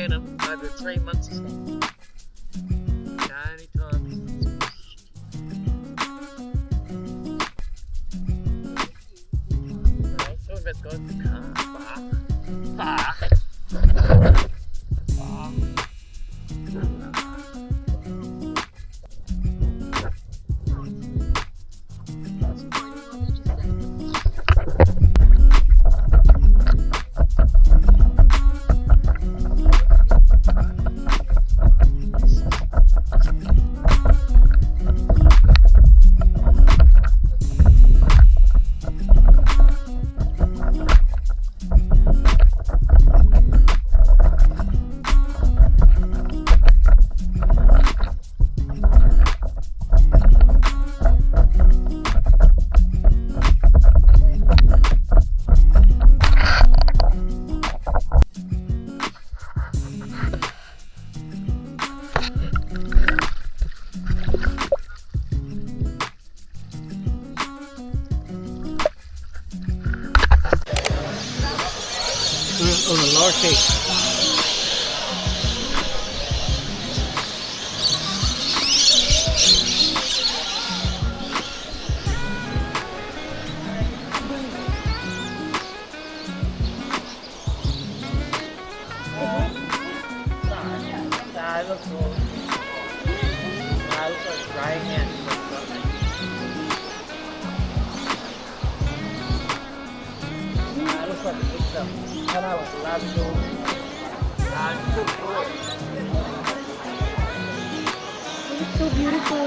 train him by the 3 months and stuff. Anytime. Right, so let's go to the car. Oh, the lower case. It's so beautiful.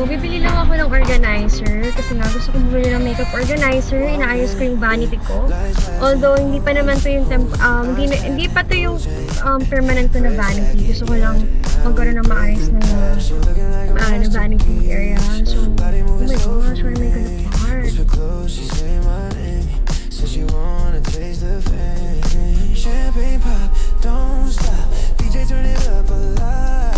Bibili lang ako ng organizer kasi nga gusto ko bumili ng makeup organizer. Inaayos ko yung vanity ko. Although hindi pa naman to yung hindi pa to yung permanent ko na vanity. Gusto ko lang magkaroon ng maayos na vanity area. So, oh my gosh, where am I gonna park? Champagne pop, don't stop. DJ turn it up a lot.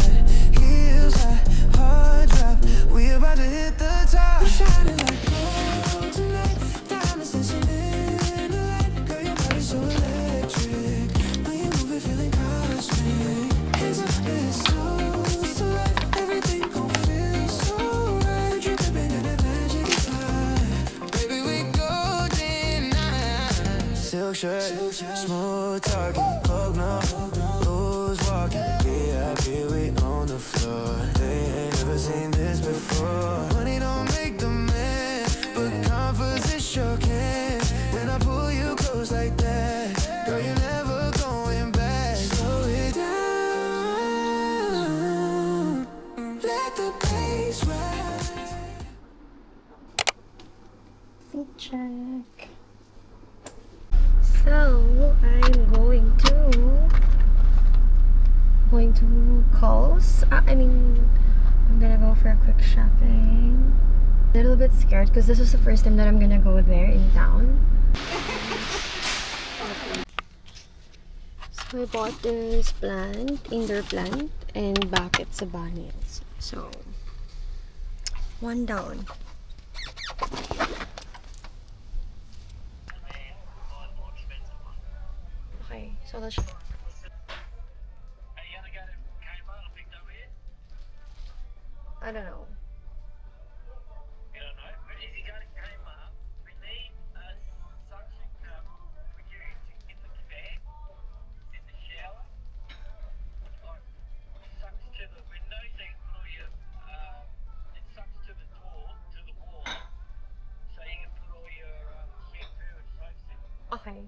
Heels high, hard drop. We about to hit the top. We're shining like gold tonight. Diamonds dancing in the light. Girl, your body's so electric. When you move it, feeling cosmic. Hands up, it's so light. Everything gon' feel so right. You're dripping in that magic vibe. Baby, we golden night. Silk shirt, smooth talking, Coke no, who's walking? VIP, we on the floor. They ain't never seen this before. Money don't make the man, but confidence sure can. When I pull you close like that, girl, you're never going back. Slow it down, let the bass rise. Fit check. So I'm going to Kohl's. I'm gonna go for a quick shopping. A little bit scared because this is the first time that I'm gonna go there in town. So I bought this plant, indoor plant, and bucket sa banners. So, one down. Okay, so let's... I don't know. Okay.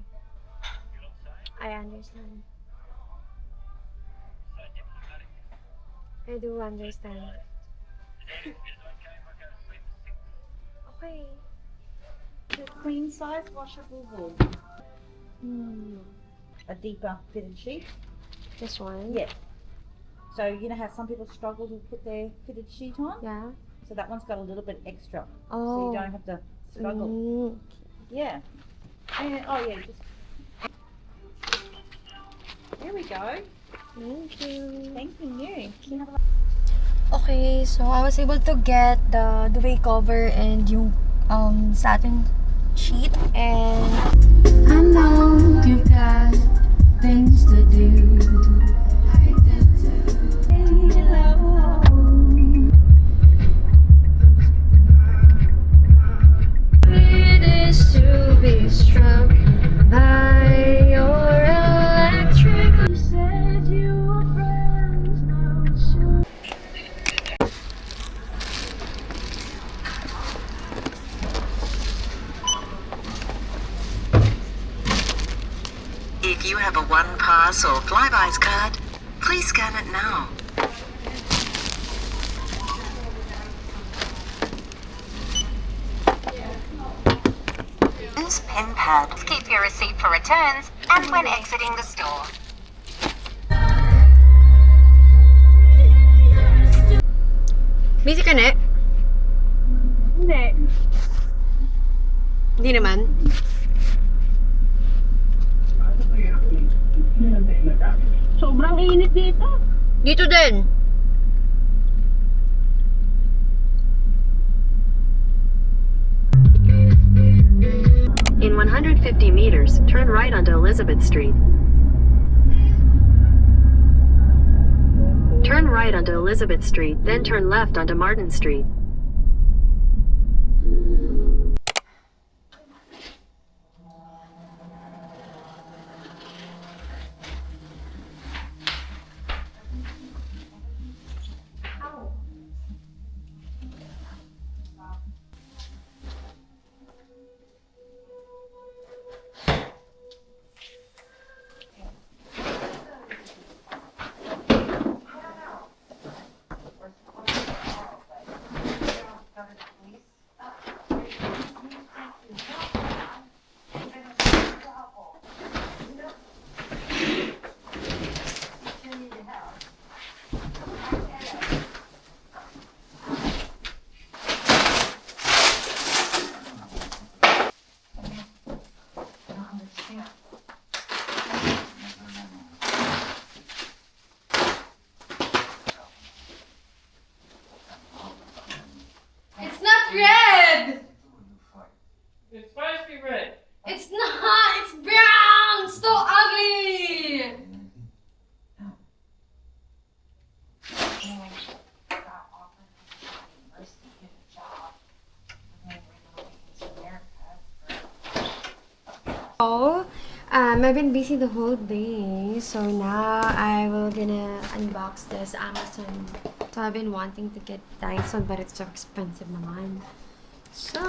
I understand. I do understand. Okay. The queen size washable wool. A deeper fitted sheet. This one? Yeah. So you know how some people struggle to put their fitted sheet on? Yeah. So that one's got a little bit extra. Oh. So you don't have to struggle. Yeah. And, oh yeah, just... There we go. Thank you. Thank you. Okay, so I was able to get the duvet cover and yung satin sheet, and I know you've got things to do. It is to be struck by your electric. You said you were friends, now it's your... If you have a one-pass or Flybuys card, please scan it now. Use PIN pad. Keep your receipt for returns and when exiting the store. busy ka na? Hindi. Hindi naman. Sobrang init dito. Dito din. In 150 meters, turn right onto Elizabeth Street. Turn right onto Elizabeth Street, then turn left onto Martin Street. It's not red! It's supposed to be red. It's not! It's brown! So ugly! So, I've been busy the whole day, so now I will gonna unbox this Amazon. So I've been wanting to get Dyson, but it's so expensive naman. So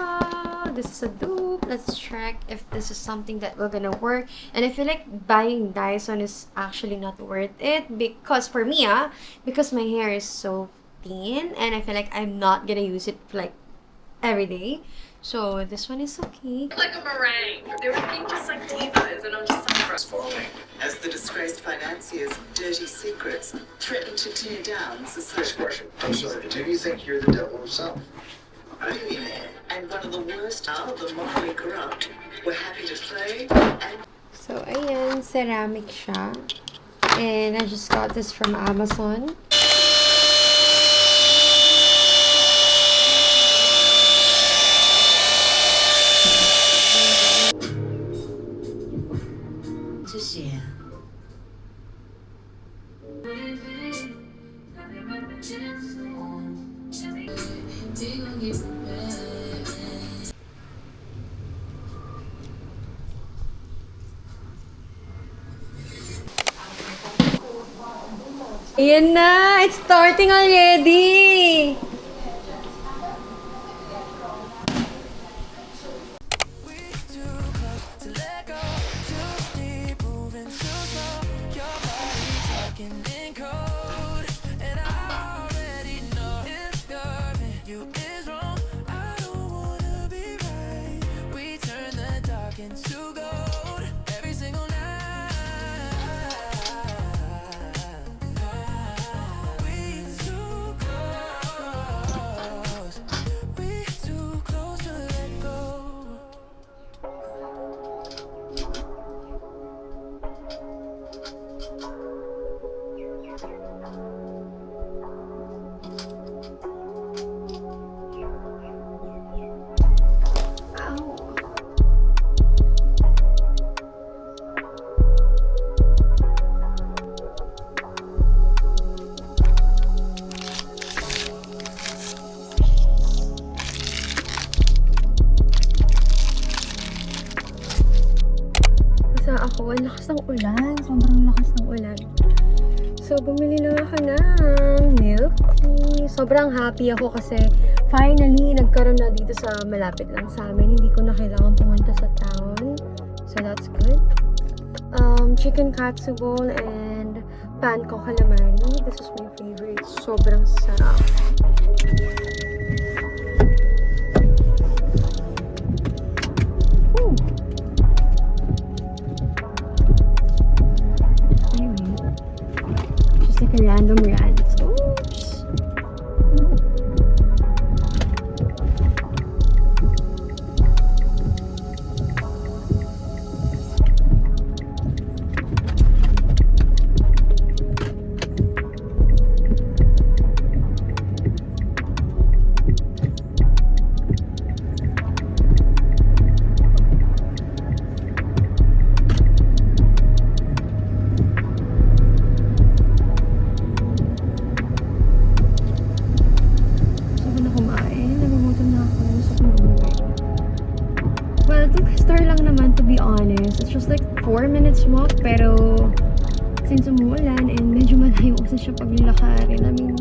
this is a dupe. Let's check if this is something that will gonna work. And I feel like buying Dyson is actually not worth it because for me, because my hair is so thin and I feel like I'm not gonna use it like every day. So this one is okay. Like a meringue. They were being just like divas, and I'm just like, Falling as the disgraced financier's dirty secrets threaten to tear down society. First question. So, do you think you're the devil himself? Billionaire and one of the worst of the morally corrupt. We're happy to play and So ayan, ceramic siya. And I just got this from Amazon. Ayan na! It's starting already! Ako, ang lakas ng ulan. Sobrang lakas ng ulan. So, bumili lang ako ng milk tea. Sobrang happy ako kasi finally, nagkaroon na dito sa malapit lang sa amin. Hindi ko na kailangan pumunta sa town. So, that's good. Chicken katsu bowl and panko calamari. This is my favorite. Sobrang sarap. A random rant. Oops. It's just like 4 minutes walk, pero since umuulan and medyo malayo kasi siya paglilakarin, I mean,